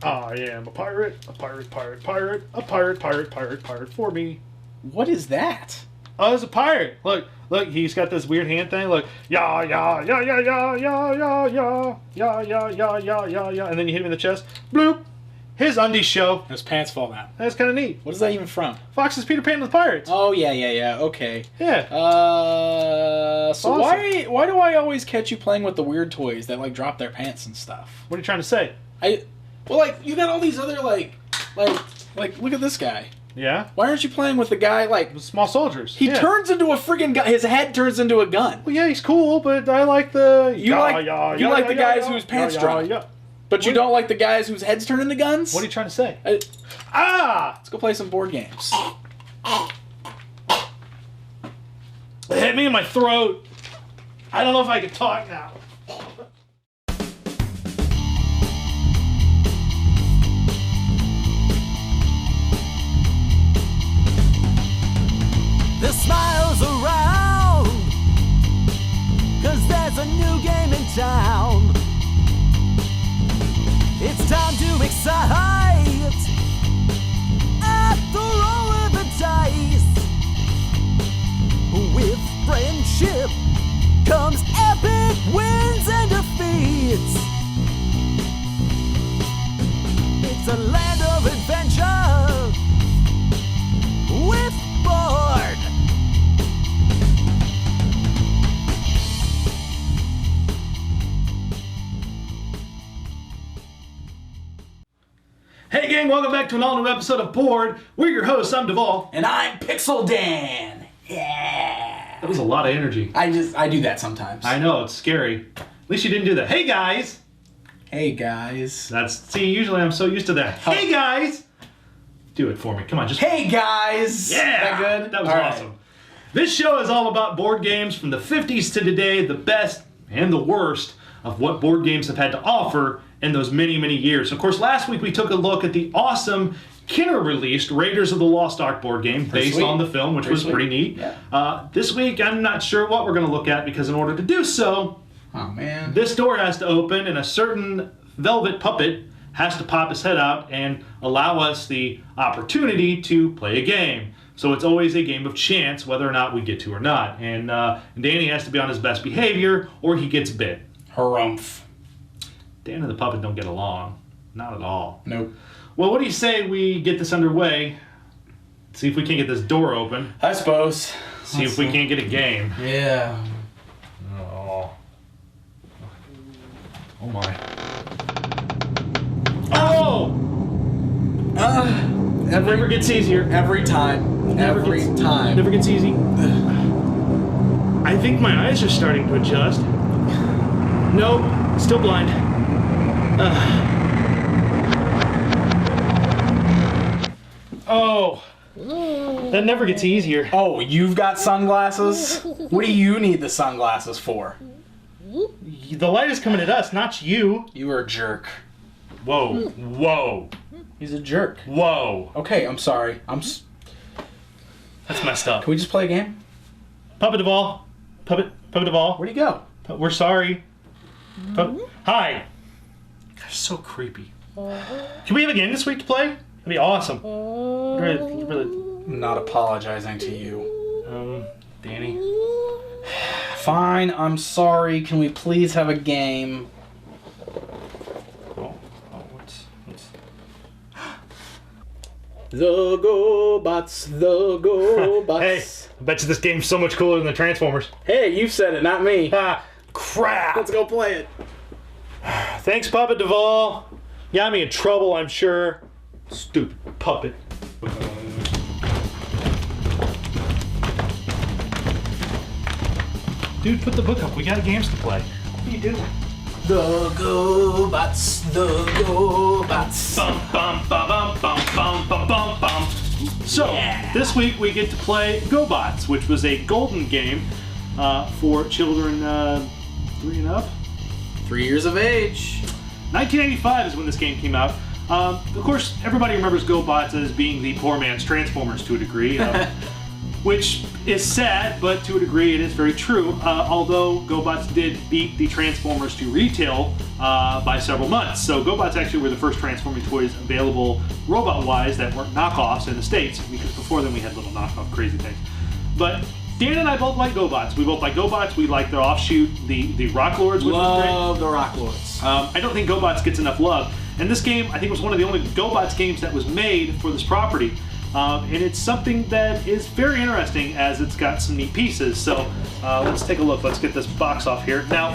I am a pirate for me. What is that? Oh, it's a pirate. Look, he's got this weird hand thing. Look, yeah, yeah, yeah, yeah, yeah, yeah, yeah, yeah, yeah, yeah, yeah, yeah, yeah, yeah, and then you hit him in the chest. Bloop. His undies show. His pants fall down. That's kind of neat. What is that even from? Fox's Peter Pan with Pirates. Oh yeah. Okay. Yeah. So awesome. why do I always catch you playing with the weird toys that like drop their pants and stuff? What are you trying to say? You got all these other like look at this guy. Yeah. Why aren't you playing with the guy like small soldiers? He turns into a friggin' gun. His head turns into a gun. Well, yeah, he's cool, but I like the you like the guys whose pants drop. Yeah. But you don't like the guys whose heads turn into guns? What are you trying to say? Let's go play some board games. It hit me in my throat. I don't know if I can talk now. The smiles around, 'cause there's a new game in town. It's time to excite at the roll of the dice. With friendship comes epic wins and defeats. It's a land of adventure with board. Hey gang, welcome back to an all-new episode of Board. We're your hosts, I'm Duvall. And I'm Pixel Dan. Yeah. That was a lot of energy. I do that sometimes. I know, it's scary. At least you didn't do that. Hey guys! Hey guys. Usually I'm so used to that. Hey guys! Do it for me. Come on, just... Hey guys! Yeah! That good? That was All awesome. Right. This show is all about board games from the 50s to today, the best and the worst of what board games have had to offer in those many, many years. Of course, last week we took a look at the awesome Kenner-released Raiders of the Lost Ark board game based on the film, which was pretty neat. Yeah. This week, I'm not sure what we're going to look at because in order to do so, this door has to open and a certain velvet puppet has to pop his head out and allow us the opportunity to play a game. So it's always a game of chance whether or not we get to or not. And Danny has to be on his best behavior or he gets bit. Harumph. Dan and the puppet don't get along. Not at all. Nope. Well, what do you say we get this underway? See if we can get this door open. I suppose. See if we can't get a game. Yeah. Oh. Oh my. Oh! Never gets easier. Every time. Every time. Never gets easy. I think my eyes are starting to adjust. Nope. Still blind. Oh, that never gets easier. Oh, you've got sunglasses? What do you need the sunglasses for? The light is coming at us, not you. You are a jerk. Whoa, whoa. He's a jerk. Whoa. Okay, I'm sorry. That's messed up. Can we just play a game? Puppet Duvall. Puppet Duvall. Where'd he go? We're sorry. Hi. Gosh, so creepy. Can we have a game this week to play? That'd be awesome. Really. I'm not apologizing to you. Danny. Fine, I'm sorry. Can we please have a game? What's... The Gobots. Hey, I bet you this game's so much cooler than the Transformers. Hey, you said it, not me. Ah, crap. Let's go play it. Thanks, Puppet Duvall. Got me in trouble, I'm sure. Stupid puppet. Dude, put the book up. We got games to play. What are you doing? The Gobots. Bum, bum, bum, bum, bum, bum, bum, bum, bum. So, This week we get to play Gobots, which was a golden game for children 3 and up. 3 years of age. 1985 is when this game came out. Of course, everybody remembers Gobots as being the poor man's Transformers to a degree. which is sad, but to a degree it is very true. Although Gobots did beat the Transformers to retail by several months. So Gobots actually were the first transforming toys available robot-wise that weren't knockoffs in the States, because before then we had little knockoff crazy things. But Dan and I both like Gobots. We both like Gobots. We like their offshoot, the Rock Lords, which was great. Love the Rock Lords. I don't think Gobots gets enough love. And this game, I think, was one of the only Gobots games that was made for this property. And it's something that is very interesting, as it's got some neat pieces. So let's take a look. Let's get this box off here. Now,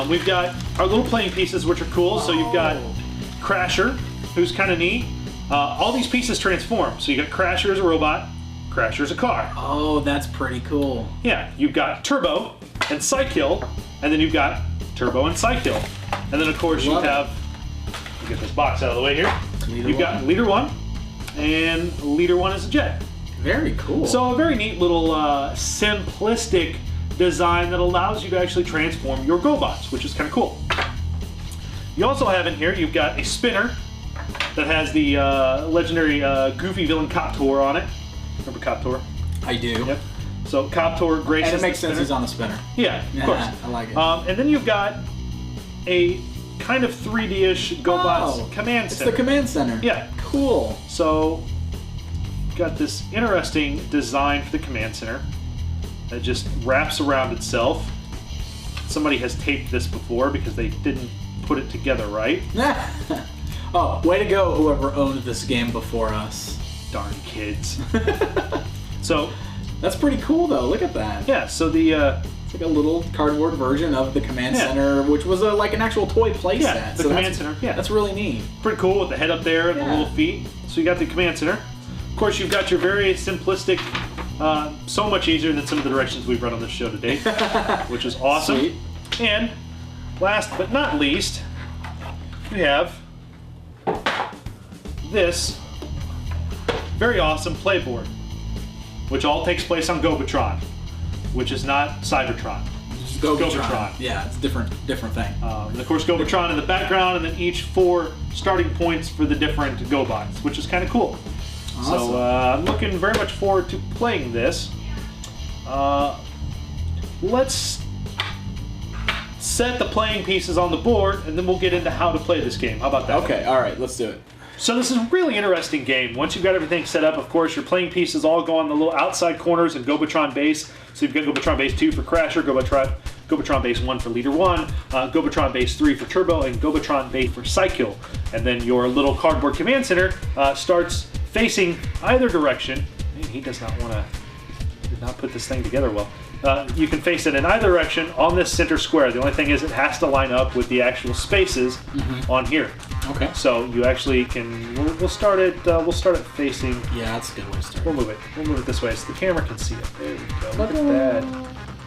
we've got our little playing pieces, which are cool. So you've got Crasher, who's kind of neat. All these pieces transform. So you got Crasher as a robot, Crasher as a car. Oh, that's pretty cool. Yeah, you've got Turbo and Cykill, and then you've got Turbo and Cykill. And then, of course, you have, get this box out of the way here. You've got Leader 1. And Leader 1 is a jet. Very cool. So a very neat little simplistic design that allows you to actually transform your Gobots, which is kind of cool. You also have in here, you've got a spinner that has the legendary goofy villain Cop-turr on it. Remember Cop-turr? I do. Yep. So Cop-turr graces. And it makes sense he's on the spinner. Yeah, of course. I like it. And then you've got a kind of 3D-ish Gobots command center. It's the command center. Yeah. Cool. So, got this interesting design for the command center that just wraps around itself. Somebody has taped this before because they didn't put it together right. Oh, way to go, whoever owned this game before us. Darn kids. So, that's pretty cool though, look at that. Yeah, so the... It's like a little cardboard version of the command center, which was like an actual toy playset. Yeah, the command center. Yeah, that's really neat. Pretty cool with the head up there and the little feet. So you got the command center. Of course, you've got your very simplistic, so much easier than some of the directions we've run on this show today, which is awesome. Sweet. And last but not least, we have this very awesome playboard, which all takes place on Gobotron, which is not Cybertron. It's Gobotron. Yeah, it's a different thing. And of course, Gobotron in the background, and then each 4 starting points for the different Gobots, which is kind of cool. Awesome. So I'm looking very much forward to playing this. Let's set the playing pieces on the board, and then we'll get into how to play this game. How about that? Okay, all right, let's do it. So this is a really interesting game. Once you've got everything set up, of course, your playing pieces all go on the little outside corners in Gobotron base. So you've got Gobotron base 2 for Crasher, Gobotron base 1 for Leader 1, Gobotron base 3 for Turbo, and Gobotron base for Cykill. And then your little cardboard command center starts facing either direction. Man, he does not want to, did not put this thing together well. You can face it in either direction on this center square. The only thing is it has to line up with the actual spaces on here. Okay. So you actually can. We'll start it. We'll start it facing. Yeah, that's a good way to start. We'll move it. We'll move it this way so the camera can see it. There we go. Look at that.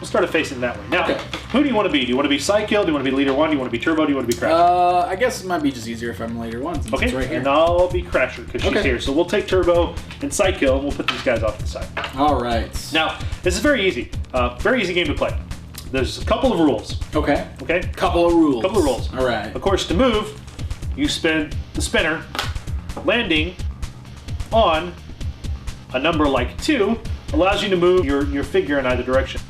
We'll start it facing that way. Now, who do you want to be? Do you want to be Cykill? Do you want to be Leader 1? Do you want to be Turbo? Do you want to be Crasher? I guess it might be just easier if I'm Leader 1 since Okay, it's right here. and I'll be Crasher because she's here. So we'll take Turbo and Cykill, and we'll put these guys off to the side. All right. Now, this is very easy. Very easy game to play. There's a couple of rules. Okay. Okay? Couple of rules. Couple of rules. All right. Of course, to move, you spin the spinner, landing on a number like 2 allows you to move your figure in either direction.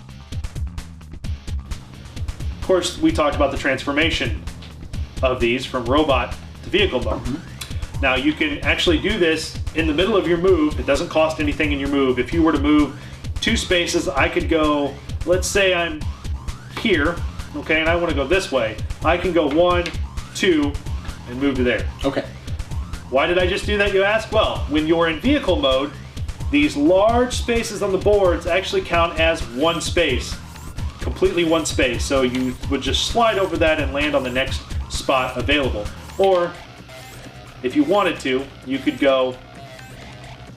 Of course, we talked about the transformation of these from robot to vehicle mode. Now, you can actually do this in the middle of your move. It doesn't cost anything in your move. If you were to move 2 spaces, I could go, let's say I'm here, okay, and I want to go this way. I can go 1, 2, and move to there. Okay. Why did I just do that, you ask? Well, when you're in vehicle mode, these large spaces on the boards actually count as 1 space. Completely 1 space. So you would just slide over that and land on the next spot available. Or, if you wanted to, you could go,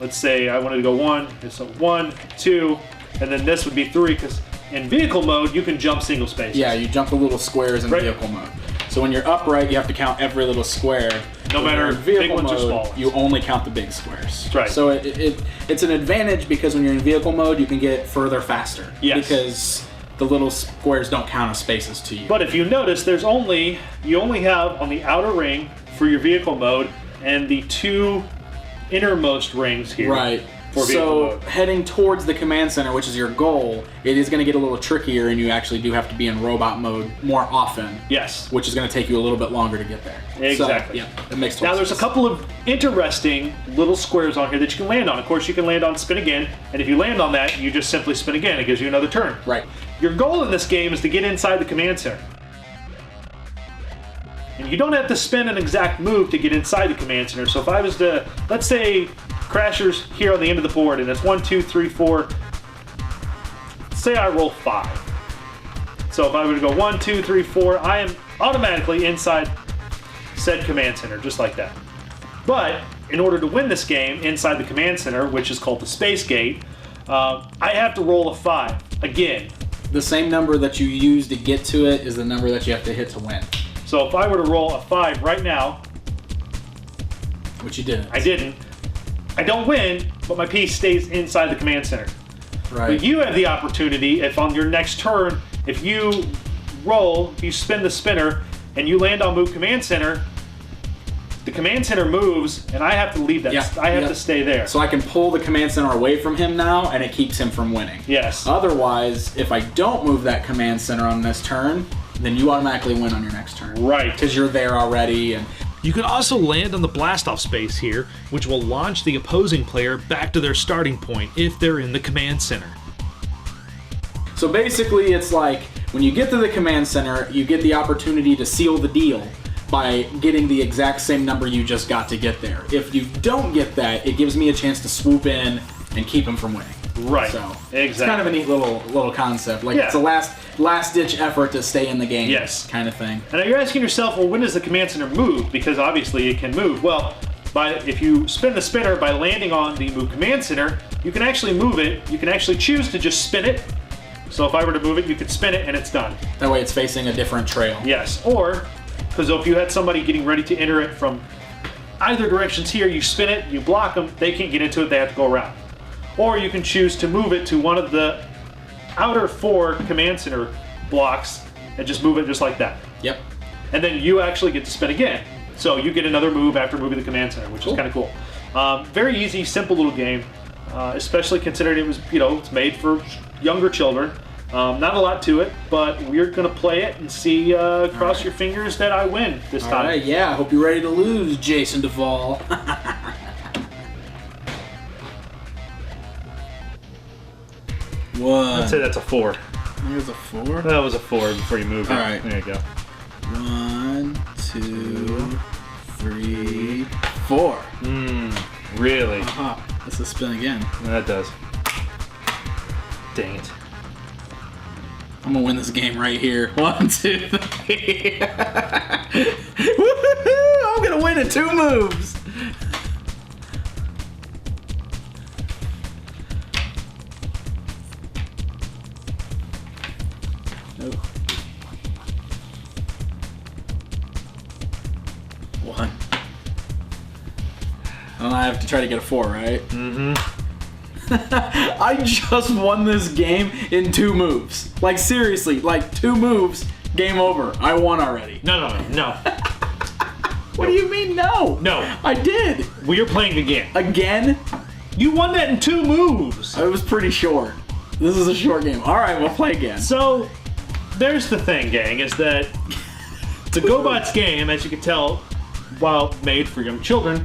let's say I wanted to go 1, so 1, 2, and then this would be 3, because in vehicle mode, you can jump single spaces. Yeah, you jump the little squares in vehicle mode. So when you're upright, you have to count every little square. No matter if big ones or small ones. You only count the big squares. That's right. So it's an advantage because when you're in vehicle mode, you can get further faster. Yes. Because the little squares don't count as spaces to you. But if you notice, you only have on the outer ring for your vehicle mode and the 2 innermost rings here. Right. for vehicle So mode. heading towards the command center, which is your goal, it is going to get a little trickier, and you actually do have to be in robot mode more often. Yes. Which is going to take you a little bit longer to get there. Exactly. So, yeah, it makes Now total there's a sense. couple of interesting little squares on here that you can land on. Of course, you can land on spin again, and if you land on that, you just simply spin again. It gives you another turn. Right. Your goal in this game is to get inside the command center. And you don't have to spin an exact move to get inside the command center. So if I was to, let's say, Crasher's here on the end of the board, and it's 1, 2, 3, 4. Say I roll 5. So if I were to go 1, 2, 3, 4, I am automatically inside said command center, just like that. But in order to win this game inside the command center, which is called the space gate, I have to roll a 5 again. The same number that you use to get to it is the number that you have to hit to win. So if I were to roll a 5 right now, Which you didn't. I didn't. I don't win, but my piece stays inside the command center. Right. But you have the opportunity, if on your next turn, if you spin the spinner, and you land on move command center, the command center moves, and I have to leave that. Yeah, I have yeah. to stay there. So I can pull the command center away from him now, and it keeps him from winning. Yes. Otherwise, if I don't move that command center on this turn, then you automatically win on your next turn. Right. Because you're there already, and You can also land on the blast-off space here, which will launch the opposing player back to their starting point if they're in the command center. so basically it's like when you get to the command center, you get the opportunity to seal the deal by getting the exact same number you just got to get there. If you don't get that, it gives me a chance to swoop in and keep him from winning. Right. So Exactly. it's kind of a neat little concept. Like Yeah. it's a last ditch effort to stay in the game. Yes. Kind of thing. And now you're asking yourself, well, when does the command center move? Because obviously it can move. Well, if you spin the spinner by landing on the move command center, you can actually move it. You can actually choose to just spin it. So if I were to move it, you could spin it and it's done. That way it's facing a different trail. Yes. Or, because if you had somebody getting ready to enter it from either directions here, you spin it, you block them, they can't get into it, they have to go around. Or you can choose to move it to one of the outer 4 command center blocks and just move it just like that. Yep. And then you actually get to spin again. So you get another move after moving the command center, which is kind of cool. Very easy, simple little game, especially considering it was, it's made for younger children. Not a lot to it, but we're going to play it and see, cross your fingers that I win this time. All right, yeah. I hope you're ready to lose, Jason Duvall. One. I'd say that's a 4. Here's a 4. That was a 4 before you moved it. All right. There you go. 1, 2, 3, 4. Really? Let's just spin again. That does. Dang it. I'm gonna win this game right here. 1, 2, 3. Woohoo! I'm gonna win in 2 moves. No. 1. And I have to try to get a 4, right? I just won this game in 2 moves. Like seriously, like 2 moves, game over. I won already. No. What do you mean no? No. I did. We are playing again. Again? You won that in 2 moves. It was pretty short. This is a short game. All right, we'll play again. So, there's the thing, gang, is that the Gobots game, as you can tell, while made for young children,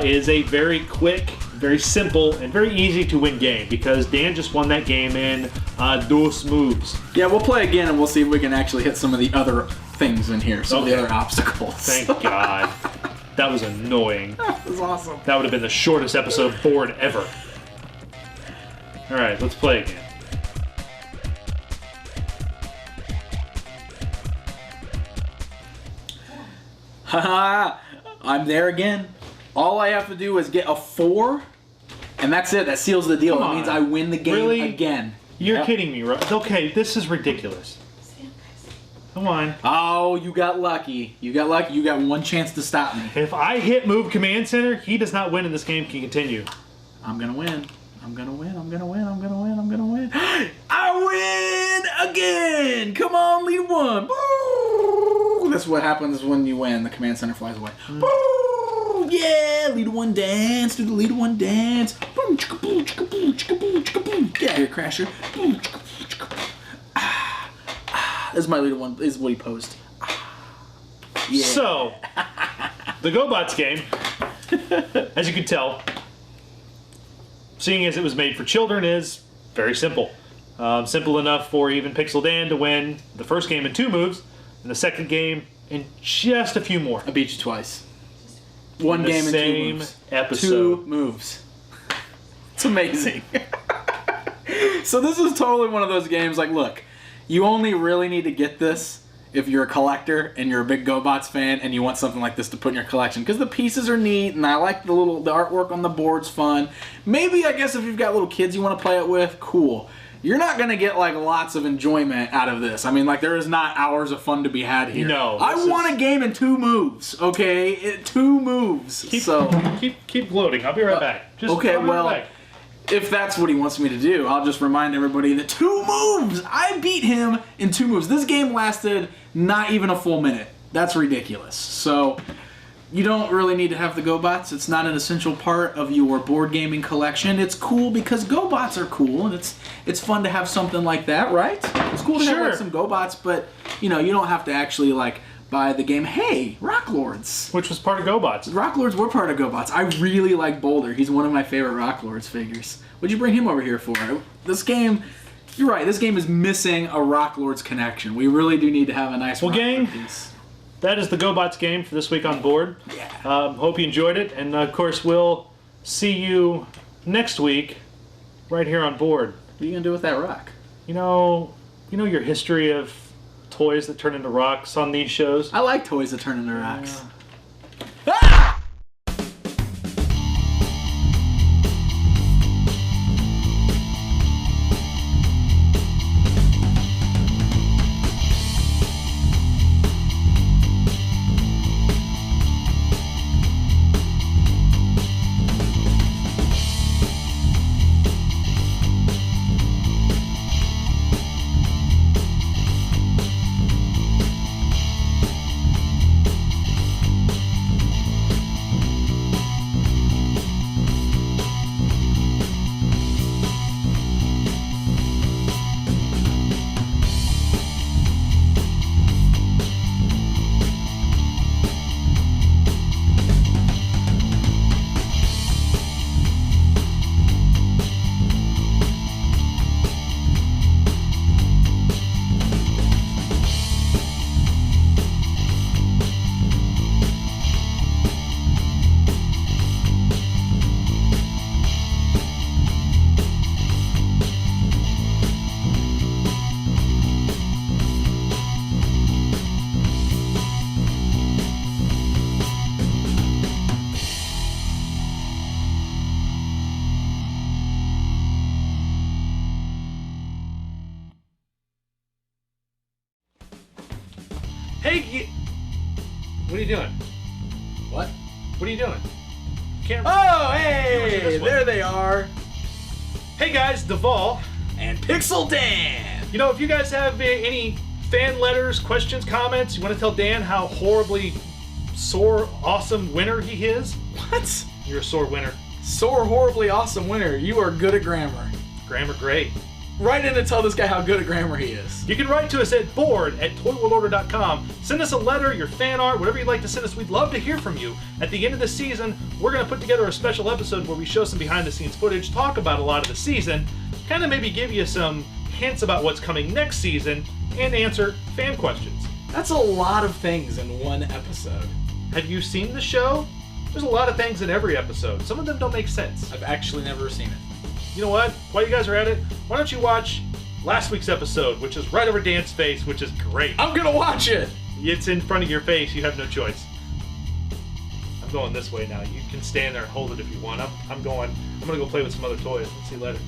is a very quick, very simple, and very easy to win game because Dan just won that game in 2 moves. Yeah, we'll play again and we'll see if we can actually hit some of the other things in here, some of the Okay. other obstacles. Thank God. That was annoying. That was awesome. That would have been the shortest episode board ever. Alright, let's play again. Haha, I'm there again. All I have to do is get a 4, and that's it. That seals the deal. Come That means on. I win the game Really? again. You're Yep. kidding me, right? Okay, this is ridiculous. Come on. Oh, you got lucky. You got lucky. You got 1 chance to stop me. If I hit move command center, he does not win and this game can continue. I'm gonna win. I'm gonna win. I'm gonna win. I'm gonna win. I'm gonna win. I win again. Come on, lead 1. Boo! That's what happens when you win. The command center flies away. Boo! Yeah, leader one dance, do the leader one dance. Boom, chicka boom, chicka boom, chicka boom, chicka boom. Get out here, Crasher. Boom, chicka boom, chicka boom. This is my leader one. This is what he posed. Yeah. So, the Gobots game, as you can tell, seeing as it was made for children, is very simple. Simple enough for even Pixel Dan to win the first game in 2 moves, and the second game in just a few more. I beat you twice. One game in 2 moves. Episode. 2 moves. It's amazing. So this is totally one of those games, like, look, you only really need to get this if you're a collector and you're a big Gobots fan and you want something like this to put in your collection, because the pieces are neat and I like the artwork on the board's fun. Maybe, I guess, if you've got little kids you want to play it with, cool. You're not going to get, like, lots of enjoyment out of this. I mean, like, there is not hours of fun to be had here. No. I want a game in 2 moves, okay? 2 moves. Keep gloating. I'll be right back. Okay, well, if that's what he wants me to do, I'll just remind everybody that 2 moves! I beat him in 2 moves. This game lasted not even a full minute. That's ridiculous. So, you don't really need to have the Gobots. It's not an essential part of your board gaming collection. It's cool because Gobots are cool, and it's fun to have something like that, right? It's cool to have like some Gobots, but you know, you don't have to actually like buy the game. Hey, Rock Lords, which was part of Gobots. Rock Lords were part of Gobots. I really like Boulder. He's one of my favorite Rock Lords figures. What'd you bring him over here for? This game. You're right. This game is missing a Rock Lords connection. We really do need to have a nice Rock Lord piece. That is the Gobots game for this week on board. Yeah. Hope you enjoyed it, and of course we'll see you next week right here on board. What are you gonna do with that rock? You know your history of toys that turn into rocks on these shows. I like toys that turn into rocks. Hey, what are you doing? What? What are you doing? Can't. Oh, hey! There they are. Hey guys, Duvall and Pixel Dan. You know, if you guys have any fan letters, questions, comments, you want to tell Dan how horribly sore, awesome winner he is? What? You're a sore winner. Sore, horribly awesome winner. You are good at grammar. Grammar great. Write in to tell this guy how good at grammar he is. You can write to us at board@toyworldorder.com. Send us a letter, your fan art, whatever you'd like to send us. We'd love to hear from you. At the end of the season, we're going to put together a special episode where we show some behind-the-scenes footage, talk about a lot of the season, kind of maybe give you some hints about what's coming next season, and answer fan questions. That's a lot of things in one episode. Have you seen the show? There's a lot of things in every episode. Some of them don't make sense. I've actually never seen it. You know what? While you guys are at it, why don't you watch last week's episode, which is right over Dan's face, which is great. I'm gonna watch it! It's in front of your face. You have no choice. I'm going this way now. You can stand there and hold it if you want. I'm gonna go play with some other toys. Let's see you later.